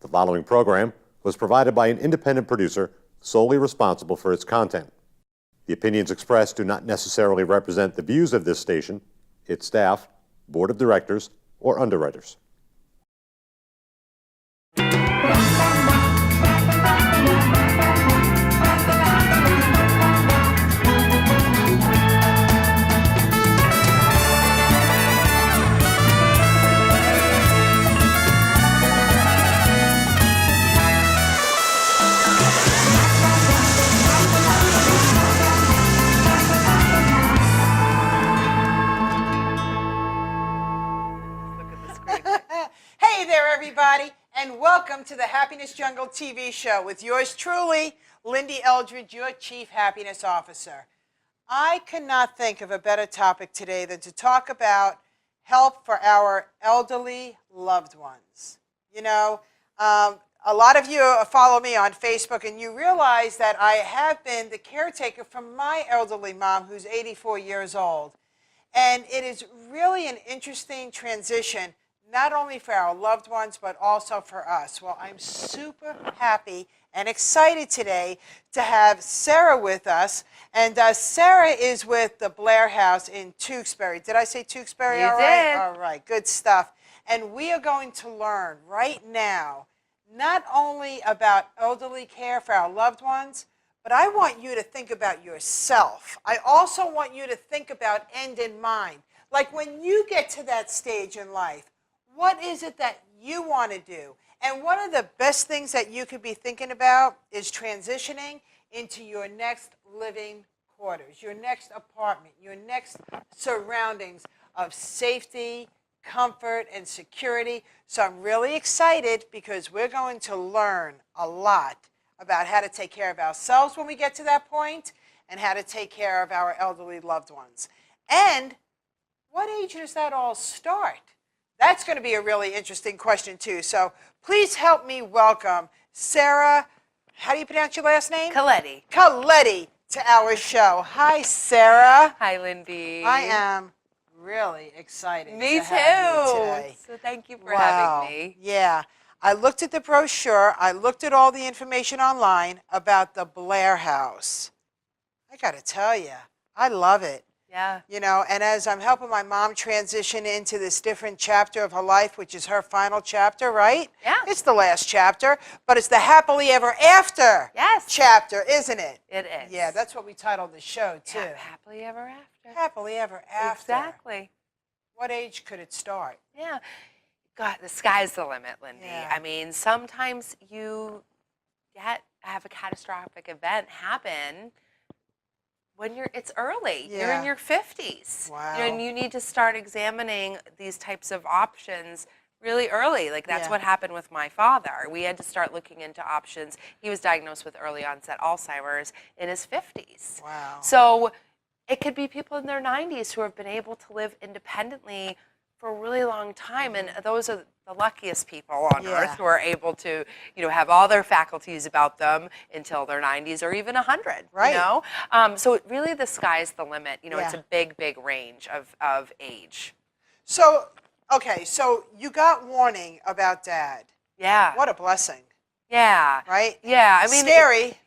The following program was provided by an independent producer solely responsible for its content. The opinions expressed do not necessarily represent the views of this station, its staff, board of directors, or underwriters. Everybody, and welcome to the Happiness Jungle TV show with yours truly, Lyn-Dee Eldridge, your Chief Happiness Officer. I cannot think of a better topic today than to talk about help for our elderly loved ones. You know, a lot of you follow me on Facebook, and you realize that I have been the caretaker for my elderly mom, who's 84 years old. And it is really an interesting transition, not only for our loved ones, but also for us. Well, I'm super happy and excited today to have Sarah with us. And Sarah is with the Blair house in Tewksbury. Did I say Tewksbury all right? You did. All right, good stuff. And we are going to learn right now, not only about elderly care for our loved ones, but I want you to think about yourself. I also want you to think about end in mind. Like when you get to that stage in life, what is it that you want to do? And one of the best things that you could be thinking about is transitioning into your next living quarters, your next apartment, your next surroundings of safety, comfort, and security. So I'm really excited because we're going to learn a lot about how to take care of ourselves when we get to that point and how to take care of our elderly loved ones. And what age does that all start? That's going to be a really interesting question, too. So please help me welcome Sarah, how do you pronounce your last name? Coletti. Coletti to our show. Hi, Sarah. Hi, Lyn-Dee. I am really excited Me to have you too. today. So thank you for having me. Yeah. I looked at the brochure. I looked at all the information online about the Blair house. I got to tell you, I love it. Yeah. You know, and as I'm helping my mom transition into this different chapter of her life, which is her final chapter, right? Yeah. It's the last chapter, but it's the happily ever after chapter, isn't it? It is. Yeah, that's what we titled the show, too. Yeah, happily ever after. Happily ever after. Exactly. What age could it start? Yeah. God, the sky's the limit, Lyn-Dee. Yeah. I mean, sometimes you have a catastrophic event happen when it's early. Yeah. You're in your 50s. Wow. And you need to start examining these types of options really early. Like that's what happened with my father. We had to start looking into options. He was diagnosed with early onset Alzheimer's in his 50s. Wow. So it could be people in their 90s who have been able to live independently for a really long time, and those are the luckiest people on earth who are able to, have all their faculties about them until their 90s or even 100. Right. You know, so really the sky's the limit. It's a big range of age. So, okay, so you got warning about Dad. Yeah. What a blessing. Yeah. Right. Yeah. I mean, scary.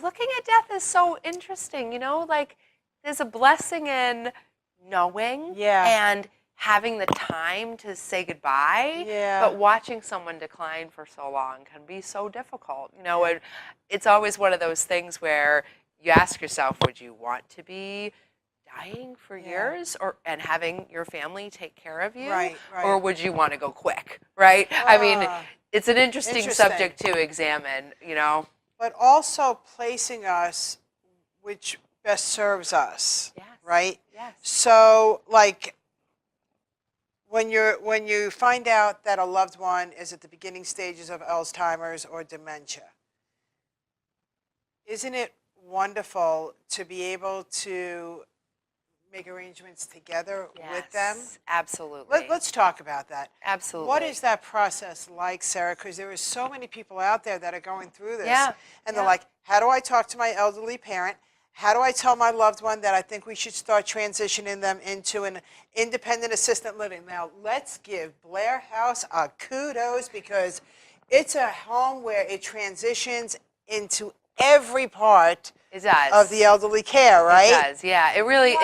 Looking at death is so interesting. Like there's a blessing in knowing. And having the time to say goodbye, but watching someone decline for so long can be so difficult. And it's always one of those things where you ask yourself, would you want to be dying for years and having your family take care of you? Right. Or would you want to go quick, right? I mean, it's an interesting subject to examine, But also placing us which best serves us, right? Yes. So, like, when you find out that a loved one is at the beginning stages of Alzheimer's or dementia, isn't it wonderful to be able to make arrangements together with them? Absolutely. Let's talk about that. Absolutely. What is that process like, Sarah? Because there are so many people out there that are going through this. And they're like, how do I talk to my elderly parent? How do I tell my loved one that I think we should start transitioning them into an independent assisted living? Now, let's give Blair House a kudos because it's a home where it transitions into every part It does. of the elderly care, right? It does, yeah. It really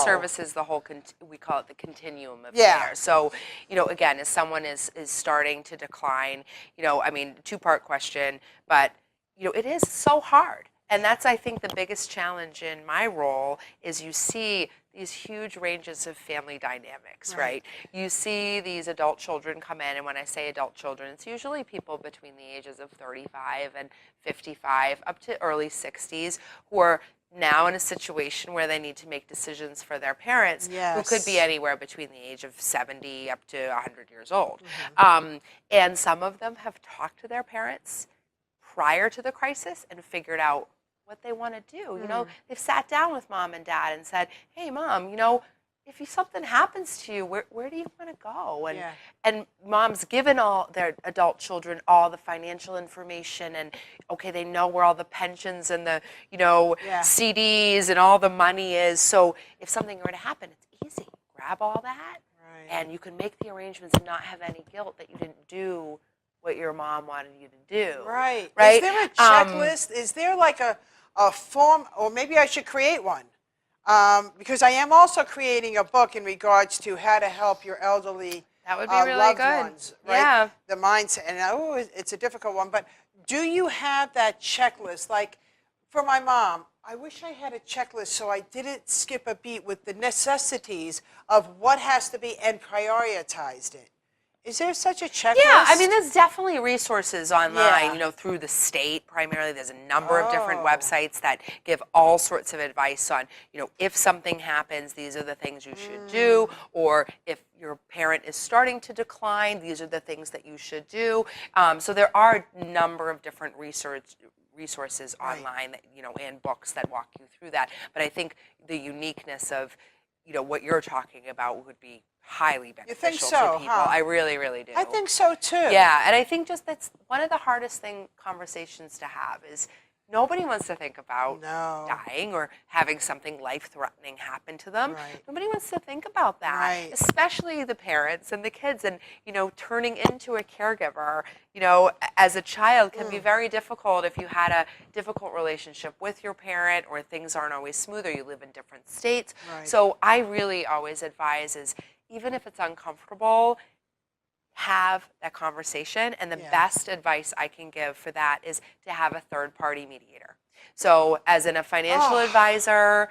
services the whole, we call it the continuum of care. So, you know, again, as someone is starting to decline, you know, I mean, two-part question, but, you know, it is so hard. And that's, I think, the biggest challenge in my role is you see these huge ranges of family dynamics, right? You see these adult children come in, and when I say adult children, it's usually people between the ages of 35 and 55 up to early 60s who are now in a situation where they need to make decisions for their parents who could be anywhere between the age of 70 up to 100 years old. And some of them have talked to their parents prior to the crisis and figured out what they want to do. You know, they've sat down with mom and dad and said, hey, mom, you know, if something happens to you, where do you want to go? And mom's given all their adult children all the financial information, and okay, they know where all the pensions and the, you know, CDs and all the money is. So if something were to happen, it's easy. Grab all that, and you can make the arrangements and not have any guilt that you didn't do what your mom wanted you to do. Right. Is there a checklist? Is there like a form, or maybe I should create one? Because I am also creating a book in regards to how to help your elderly that would be really loved good. ones, right? Yeah. The mindset, and it's a difficult one, but do you have that checklist? Like for my mom, I wish I had a checklist so I didn't skip a beat with the necessities of what has to be and prioritized it. Is there such a checklist? Yeah, I mean, there's definitely resources online, you know, through the state primarily. There's a number of different websites that give all sorts of advice on, you know, if something happens, these are the things you should do, or if your parent is starting to decline, these are the things that you should do. So there are a number of different resources online that, you know, and books that walk you through that. But I think the uniqueness of, you know, what you're talking about would be highly beneficial to people. I really, really do. I think so too. Yeah, and I think just that's one of the hardest conversations to have is nobody wants to think about dying or having something life-threatening happen to them. Nobody wants to think about that, especially the parents and the kids. And, you know, turning into a caregiver, you know, as a child can be very difficult if you had a difficult relationship with your parent or things aren't always smooth or you live in different states. So I really always advise is, even if it's uncomfortable, have that conversation. And the best advice I can give for that is to have a third-party mediator. So as in a financial advisor,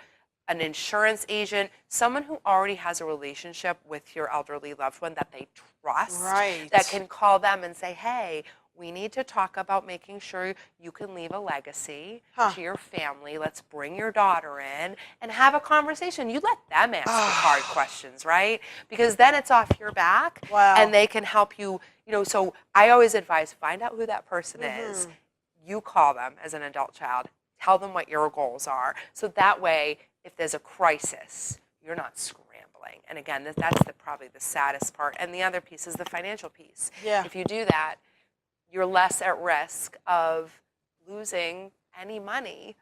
an insurance agent, someone who already has a relationship with your elderly loved one that they trust, that can call them and say, hey, we need to talk about making sure you can leave a legacy to your family. Let's bring your daughter in and have a conversation. You let them ask the hard questions, right? Because then it's off your back and they can help you, you know, so I always advise, find out who that person is. You call them as an adult child, tell them what your goals are. So that way, if there's a crisis, you're not scrambling. And again, that's probably the saddest part. And the other piece is the financial piece. If you do that, you're less at risk of losing any money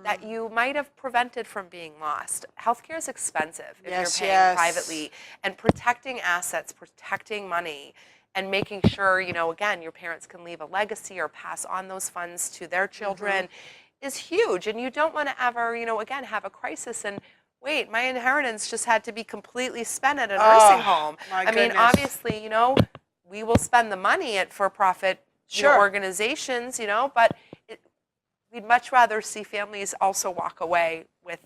that you might have prevented from being lost. Healthcare is expensive if you're paying privately, and protecting assets, protecting money, and making sure, you know, again, your parents can leave a legacy or pass on those funds to their children is huge. And you don't want to ever, you know, again, have a crisis and wait, my inheritance just had to be completely spent at a nursing home. I mean, obviously, you know, we will spend the money at for-profit organizations, you know, but we'd much rather see families also walk away with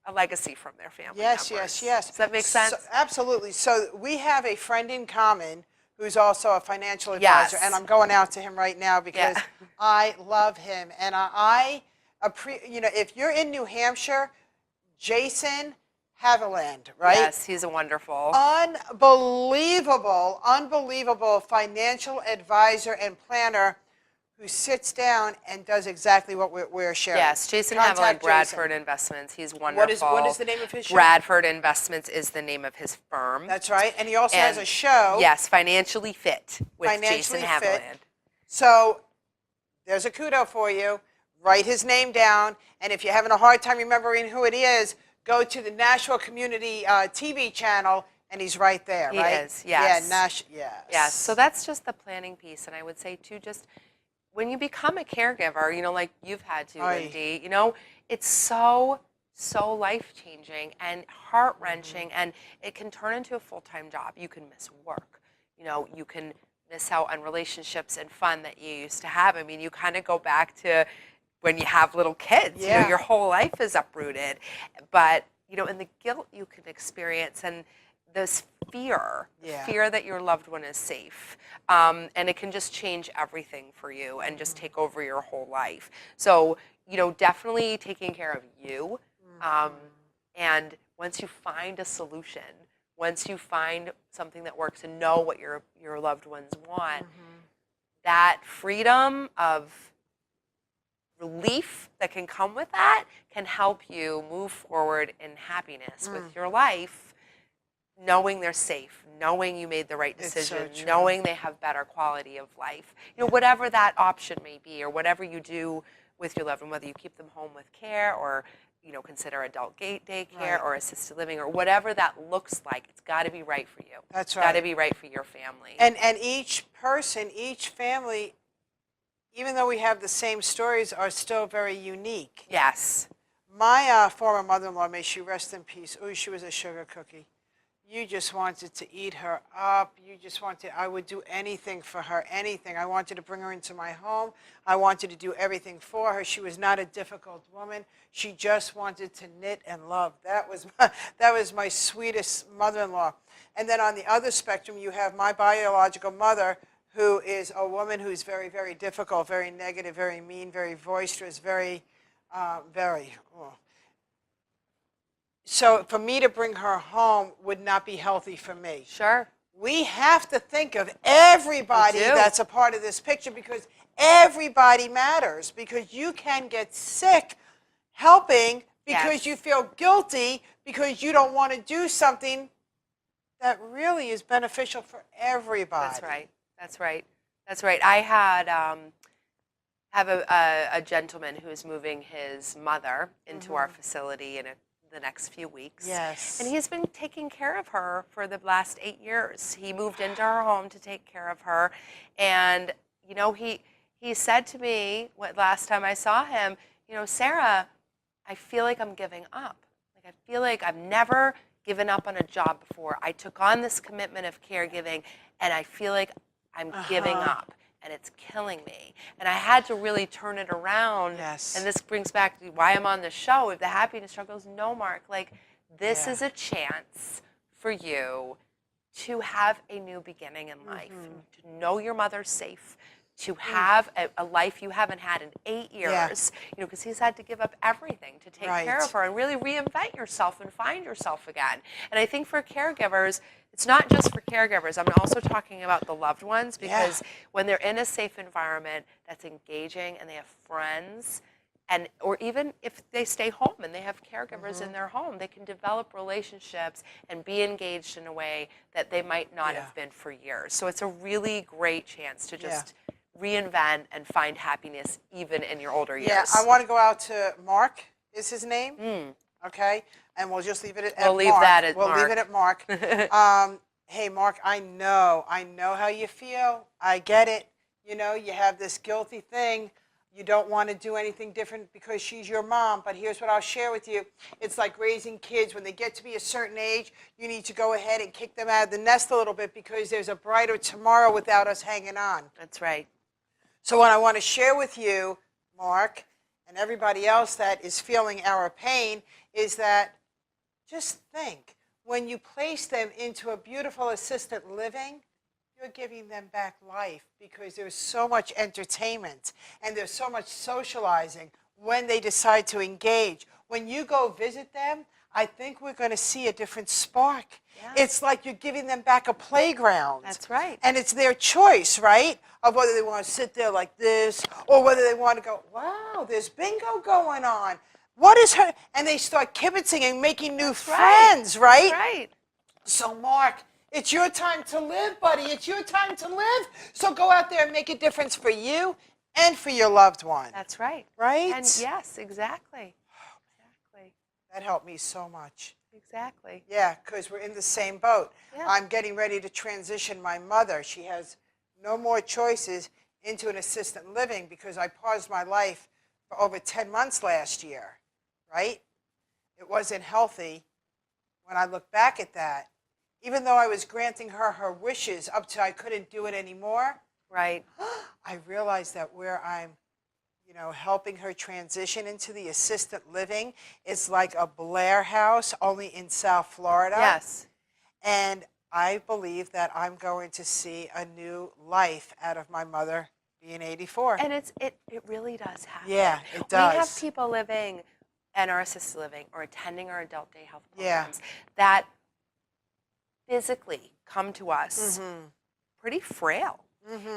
a legacy from their family members. Does that make sense? So, absolutely. So we have a friend in common who's also a financial advisor, and I'm going out to him right now because I love him, and you know, if you're in New Hampshire, Jason Haviland, right? Yes, he's a wonderful. Unbelievable financial advisor and planner who sits down and does exactly what we're sharing. Yes, Jason Haviland, Bradford Investments. He's wonderful. What is the name of his show? Bradford Investments is the name of his firm. That's right. And he also has a show. Yes, Financially Fit with Jason Haviland. So there's a kudo for you. Write his name down. And if you're having a hard time remembering who it is, go to the Nashua Community TV channel And he's right there, He right? is, yes. Yeah, yes. Yes, so that's just the planning piece. And I would say, too, just when you become a caregiver, you know, like you've had to, Lyn-Dee, you know, it's so life-changing and heart-wrenching, and it can turn into a full-time job. You can miss work. You know, you can miss out on relationships and fun that you used to have. I mean, you kind of go back to when you have little kids. You know, your whole life is uprooted. But, you know, and the guilt you can experience and this fear that your loved one is safe. And it can just change everything for you and just take over your whole life. So, you know, definitely taking care of you. And once you find a solution, once you find something that works and know what your loved ones want, that freedom of relief that can come with that can help you move forward in happiness with your life, knowing they're safe, knowing you made the right decision, knowing they have better quality of life. You know, whatever that option may be, or whatever you do with your loved one, whether you keep them home with care or, you know, consider adult daycare or assisted living or whatever that looks like, it's got to be right for you. That's right. It's got to be right for your family. And each person, each family, even though we have the same stories, are still very unique. Yes. My former mother-in-law, may she rest in peace, ooh, she was a sugar cookie. You just wanted to eat her up. You just wanted, I would do anything for her, anything. I wanted to bring her into my home. I wanted to do everything for her. She was not a difficult woman. She just wanted to knit and love. That was my sweetest mother-in-law. And then on the other spectrum, you have my biological mother, who is a woman who's very, very difficult, very negative, very mean, very boisterous, very. So for me to bring her home would not be healthy for me. Sure. We have to think of everybody that's a part of this picture, because everybody matters, because you can get sick helping because you feel guilty because you don't want to do something that really is beneficial for everybody. That's right. That's right. That's right. I had have a gentleman who is moving his mother into our facility in the next few weeks. Yes. And he's been taking care of her for the last 8 years. He moved into her home to take care of her. And, you know, he said to me last time I saw him, you know, Sarah, I feel like I'm giving up. Like, I feel like I've never given up on a job before. I took on this commitment of caregiving, and I feel like I'm giving up. And it's killing me. And I had to really turn it around. Yes. And this brings back to why I'm on the show. If the happiness struggle is no, Mark, like this is a chance for you to have a new beginning in life, to know your mother's safe, to have a life you haven't had in 8 years, you know, because he's had to give up everything to take care of her and really reinvent yourself and find yourself again. And I think for caregivers, it's not just for caregivers. I'm also talking about the loved ones, because when they're in a safe environment that's engaging and they have friends, and or even if they stay home and they have caregivers in their home, they can develop relationships and be engaged in a way that they might not have been for years. So it's a really great chance to just reinvent and find happiness even in your older years. Yeah, I want to go out to Mark, is his name? Okay, and we'll just leave it at Mark. We'll leave that at Mark. Mark. We'll leave it at Mark. Hey, Mark, I know how you feel. I get it. You know, you have this guilty thing. You don't want to do anything different because she's your mom. But here's what I'll share with you. It's like raising kids. When they get to be a certain age, you need to go ahead and kick them out of the nest a little bit, because there's a brighter tomorrow without us hanging on. That's right. So what I want to share with you, Mark, and everybody else that is feeling our pain, is that just think, when you place them into a beautiful assisted living, you're giving them back life, because there's so much entertainment and there's so much socializing when they decide to engage. When you go visit them, I think we're going to see a different spark. Yeah. It's like you're giving them back a playground. That's right. And it's their choice, right, of whether they want to sit there like this, or whether they want to go, wow, there's bingo going on. What is her? And they start kibitzing and making new friends, right? That's right. So, Mark, it's your time to live, buddy. It's your time to live. So go out there and make a difference for you and for your loved one. That's right. Right? And yes, exactly. Exactly. That helped me so much. Exactly. Yeah, because we're in the same boat. Yeah. I'm getting ready to transition my mother. She has no more choices into an assisted living because I paused my life for over 10 months last year, right? It wasn't healthy. When I look back at that, even though I was granting her her wishes up to I couldn't do it anymore, Right. I realized that where I'm, helping her transition into the assisted living is like a Blair house, only in South Florida. Yes. And I believe that I'm going to see a new life out of my mother being 84. And it really does happen. Yeah, it does. We have people living in our assisted living or attending our adult day health Yeah. programs that physically come to us pretty frail.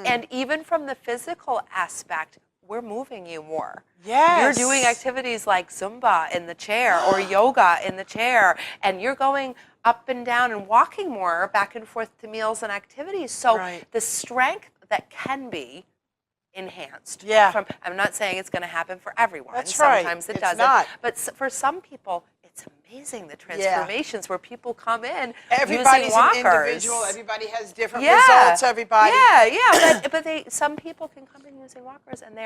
And even from the physical aspect, we're moving you more. Yes. You're doing activities like Zumba in the chair or yoga in the chair, and you're going up and down and walking more back and forth to meals and activities. So Right. the strength that can be enhanced. Yeah. I'm not saying it's going to happen for everyone. That's right. Sometimes it It's doesn't. not. But for some people, it's amazing the transformations where people come in Everybody's using walkers. an individual. Everybody has different Yeah. results. Everybody. Yeah. But some people can come in using walkers, and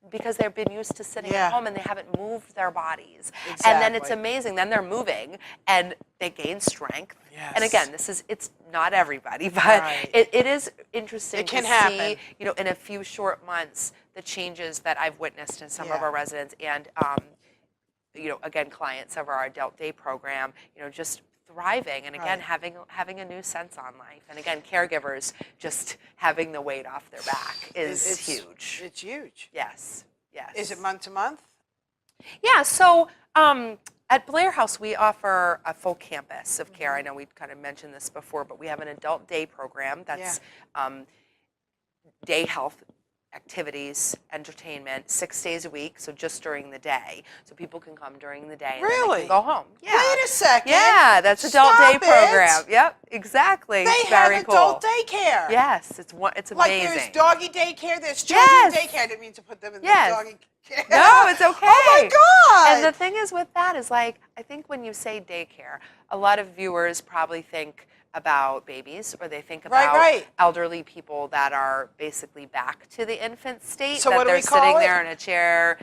because they've been used to sitting Yeah. at home and they haven't moved their bodies. And then it's Exactly. amazing. Then they're moving and they gain strength. Yes. And again, it's not everybody, but Right. it is interesting It can to happen. see, in a few short months, the changes that I've witnessed in some of Yeah. our residents and, again, clients of our adult day program, just thriving and again Right. having a new sense on life, and again caregivers just having the weight off their back is It's huge. It's huge. Yes. Is it month to month? Yeah. So at Blair House we offer a full campus of care. I know we kind of mentioned this before, but we have an adult day program that's day health activities, entertainment, 6 days a week, so just during the day. So people can come during the day and then they Really? can go home. Yeah. Wait a second. Yeah, that's adult Stop day program. it. Yep, exactly. They Very have cool. adult daycare. Yes, it's amazing. Like there's doggy daycare, there's children Yes. daycare. I didn't mean to put them in Yes. the doggy care. No, it's okay. Oh my God. And the thing is with that is I think when you say daycare, a lot of viewers probably think about babies, or they think about Right. elderly people that are basically back to the infant state, So that what do they're we call sitting it? there in a chair,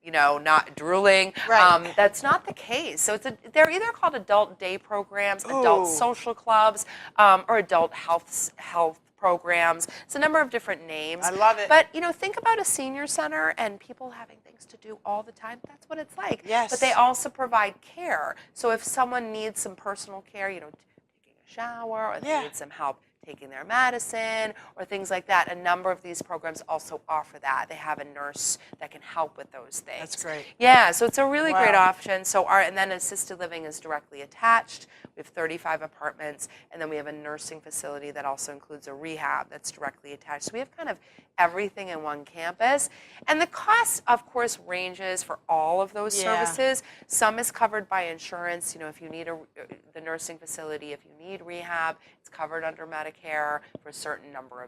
not drooling. Right. That's not the case. So they're either called adult day programs, adult Ooh. social clubs, or adult health programs. It's a number of different names. I love it. But think about a senior center and people having things to do all the time. That's what it's like. Yes. But they also provide care. So if someone needs some personal care, taking a shower, or they need some help taking their medicine or things like that, a number of these programs also offer that. They have a nurse that can help with those things. That's great. Yeah, so it's a really great Wow. option. So and then assisted living is directly attached. We have 35 apartments, and then we have a nursing facility that also includes a rehab that's directly attached. So we have kind of everything in one campus. And the cost, of course, ranges for all of those services. Some is covered by insurance. If you need the nursing facility, if you need rehab, it's covered under Medicare for a certain number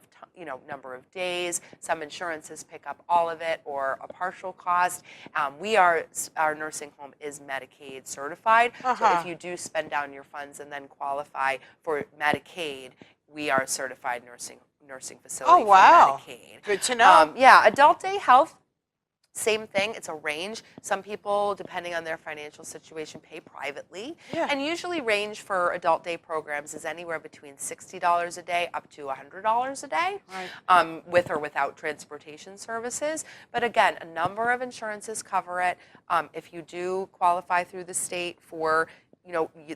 of days. Some insurances pick up all of it or a partial cost. Our nursing home is Medicaid certified. So if you do spend down your funds and then qualify for Medicaid, we are a certified nursing facility for Medicaid. Good to know. Adult day health, same thing. It's a range. Some people, depending on their financial situation, pay privately. Yeah. And usually range for adult day programs is anywhere between $60 a day up to $100 a day, with or without transportation services. But again, a number of insurances cover it. If you do qualify through the state for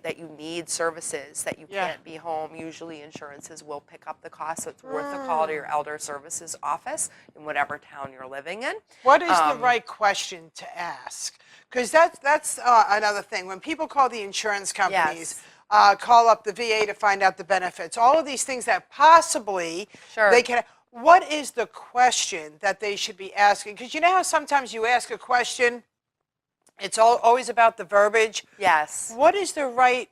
that you need services, that you can't be home, usually insurances will pick up the cost, so it's worth a call to your elder services office in whatever town you're living in. What is the right question to ask? Because that's another thing. When people call the insurance companies, call up the VA to find out the benefits, all of these things that possibly they can. What is the question that they should be asking? Because you know how sometimes you ask a question, it's always about the verbiage. Yes. What is the right?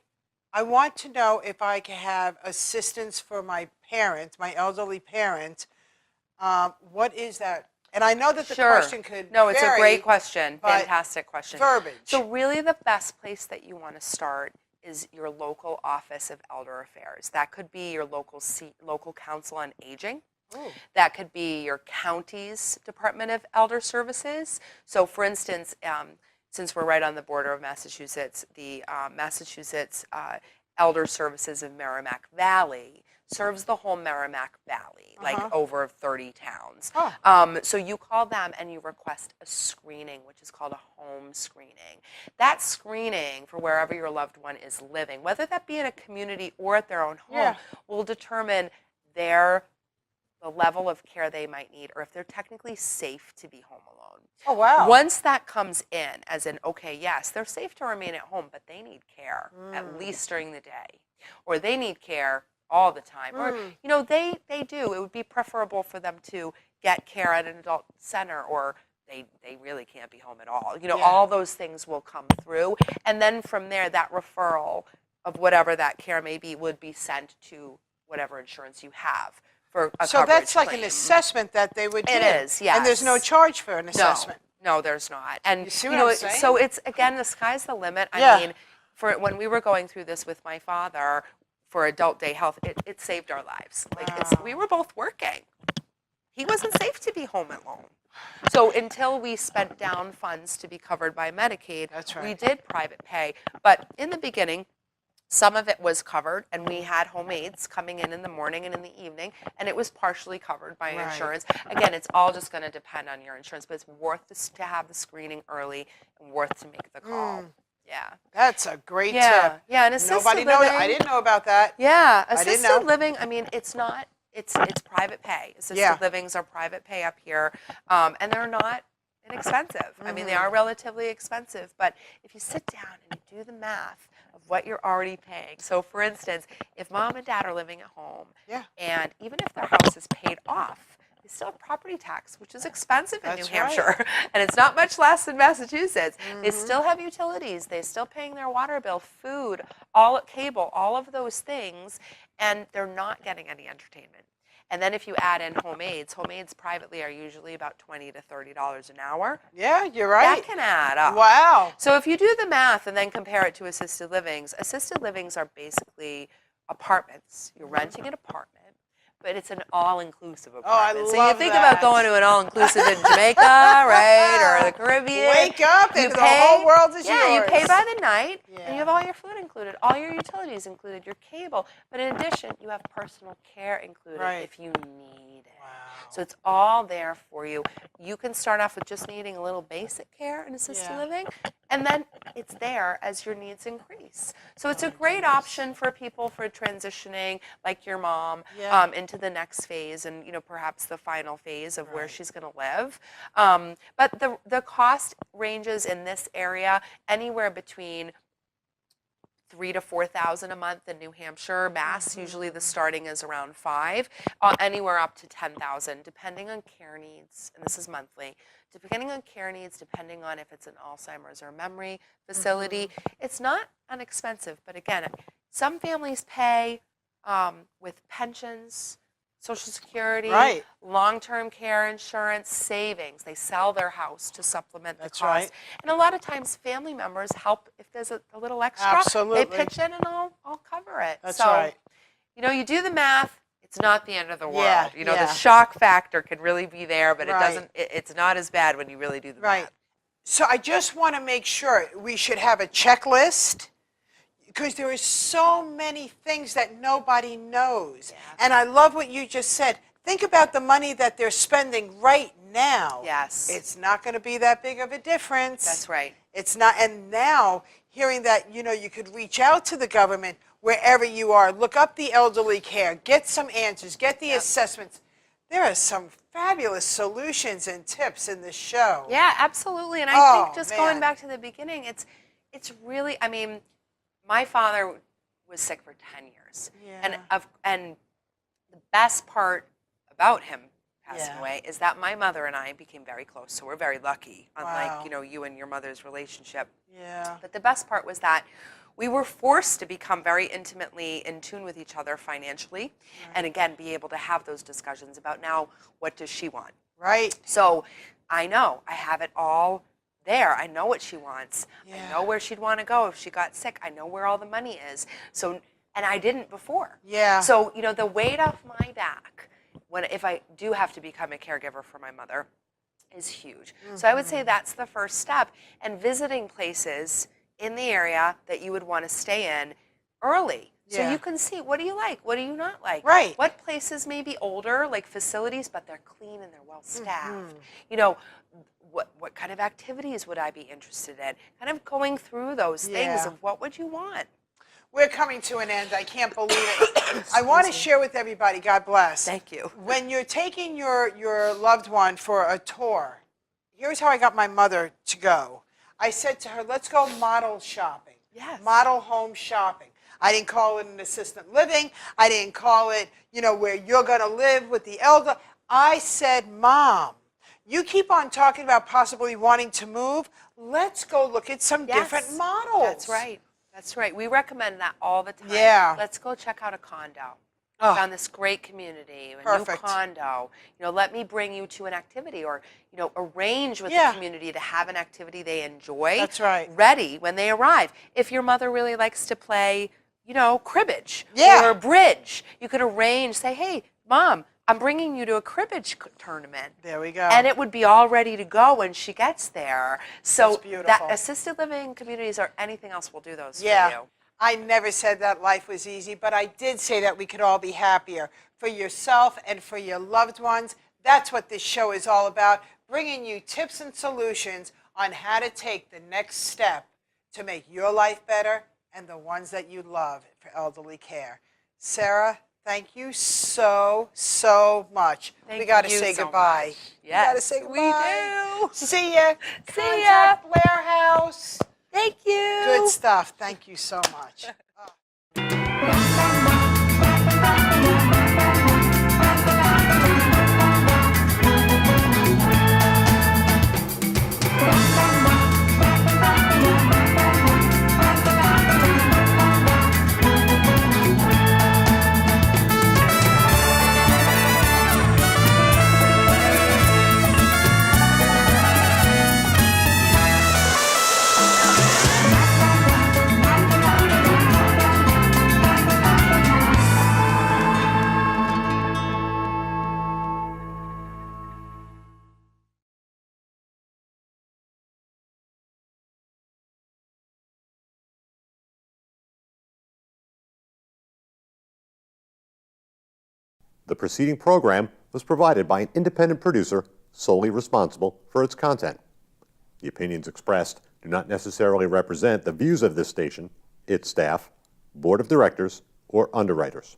I want to know if I can have assistance for my parent, my elderly parent. What is that? And I know that the question could No, it's a vary, great question. but Fantastic question. verbiage. So really the best place that you want to start is your local office of elder affairs. That could be your local council on aging. Ooh. That could be your county's Department of Elder Services. So for instance, since we're right on the border of Massachusetts, the Massachusetts Elder Services of Merrimack Valley serves the whole Merrimack Valley, like over 30 towns. So you call them and you request a screening, which is called a home screening. That screening for wherever your loved one is living, whether that be in a community or at their own home, will determine the level of care they might need, or if they're technically safe to be home alone. Oh, wow. Once that comes in, as in, okay, yes, they're safe to remain at home, but they need care, at least during the day. Or they need care all the time. Or, you know, they do. It would be preferable for them to get care at an adult center, or they really can't be home at all. You know, all those things will come through. And then from there, that referral of whatever that care may be would be sent to whatever insurance you have. So that's like an assessment that they would do. It is, yes. And there's no charge for an assessment. No, there's not. And you see what I'm saying? So it's, again, the sky's the limit. I mean, for when we were going through this with my father for adult day health, it saved our lives. Like we were both working. He wasn't safe to be home alone. So until we spent down funds to be covered by Medicaid, we did private pay. But in the beginning, some of it was covered, and we had home aides coming in the morning and in the evening, and it was partially covered by insurance. Again, it's all just going to depend on your insurance, but it's worth to have the screening early and worth to make the call. Yeah. That's a great tip. Yeah, and assisted Nobody living. knows. I didn't know about that. Yeah, assisted living, I mean, it's not, it's private pay. Assisted livings are private pay up here, and they're not inexpensive. I mean, they are relatively expensive, but if you sit down and you do the math of what you're already paying. So for instance, if mom and dad are living at home, and even if their house is paid off, they still have property tax, which is expensive in New Hampshire, and it's not much less than Massachusetts. They still have utilities. They're still paying their water bill, food, cable, all of those things, and they're not getting any entertainment. And then if you add in home aides privately are usually about $20 to $30 an hour. Yeah, you're right. That can add up. Wow. So if you do the math and then compare it to assisted livings are basically apartments. You're renting an apartment, but it's an all-inclusive apartment. So you think about going to an all-inclusive in Jamaica, right, or the Caribbean. Wake up, and the whole world is yours. Yeah, you pay by the night, and you have all your food included, all your utilities included, your cable. But in addition, you have personal care included if you need it. Wow. So it's all there for you. You can start off with just needing a little basic care in assisted living, and then it's there as your needs increase. So it's a great option for people for transitioning, like your mom, into the next phase, and perhaps the final phase of where she's going to live. But the cost ranges in this area anywhere between $3,000 to $4,000 a month in New Hampshire. Mass, usually the starting is around $5,000, anywhere up to $10,000, depending on care needs, and this is monthly. Depending on care needs, depending on if it's an Alzheimer's or memory facility, it's not inexpensive. But again, some families pay with pensions, Social Security, long-term care insurance, savings. They sell their house to supplement the cost. And a lot of times family members help if there's a little extra. Absolutely. They pitch in and I'll cover it. That's so, right. You do the math, it's not the end of the world. The shock factor can really be there, but it's not as bad when you really do the math. So I just want to make sure we should have a checklist, because there are so many things that nobody knows. And I love what you just said. Think about the money that they're spending right now. Yes. It's not going to be that big of a difference. That's right. It's not. And now, hearing that, you could reach out to the government wherever you are, look up the elderly care, get some answers, get the assessments. There are some fabulous solutions and tips in this show. Yeah, absolutely. And I think just going back to the beginning, it's really, I mean, my father was sick for 10 years. And the best part about him passing away is that my mother and I became very close. So we're very lucky, unlike, you and your mother's relationship. But the best part was that we were forced to become very intimately in tune with each other financially, and again, be able to have those discussions about now, what does she want? So I know I have it all there. I know what she wants. Yeah. I know where she'd want to go if she got sick. I know where all the money is. So, and I didn't before. Yeah. So, you know, the weight off my back, if I do have to become a caregiver for my mother, is huge. So I would say that's the first step. And visiting places in the area that you would want to stay in early. So you can see, what do you like? What do you not like? Right. What places may be older, like facilities, but they're clean and they're well staffed. You know, what kind of activities would I be interested in? Kind of going through those things of what would you want? We're coming to an end. I can't believe it. I want to share with everybody, God bless. Thank you. When you're taking your loved one for a tour, here's how I got my mother to go. I said to her, let's go model shopping. Yes. Model home shopping. I didn't call it an assisted living. I didn't call it, you know, where you're going to live with the elder. I said, Mom, you keep on talking about possibly wanting to move. Let's go look at some different models. That's right. That's right. We recommend that all the time. Yeah. Let's go check out a condo. Oh. Found this great community, a Perfect. new condo. You know, let me bring you to an activity, or, you know, arrange with the community to have an activity they enjoy. That's right. Ready when they arrive. If your mother really likes to play, you know, cribbage or bridge, you could arrange, say, hey, Mom, I'm bringing you to a cribbage tournament. There we go. And it would be all ready to go when she gets there. So That's beautiful. that assisted living communities or anything else will do those for you. I never said that life was easy, but I did say that we could all be happier for yourself and for your loved ones. That's what this show is all about, bringing you tips and solutions on how to take the next step to make your life better and the ones that you love for elderly care. Sarah, thank you so, so much. We got to say goodbye. Yes, we got to say goodbye. we do. See ya. See ya. Contact Blair House. Thank you. Good stuff. Thank you so much. The preceding program was provided by an independent producer solely responsible for its content. The opinions expressed do not necessarily represent the views of this station, its staff, board of directors, or underwriters.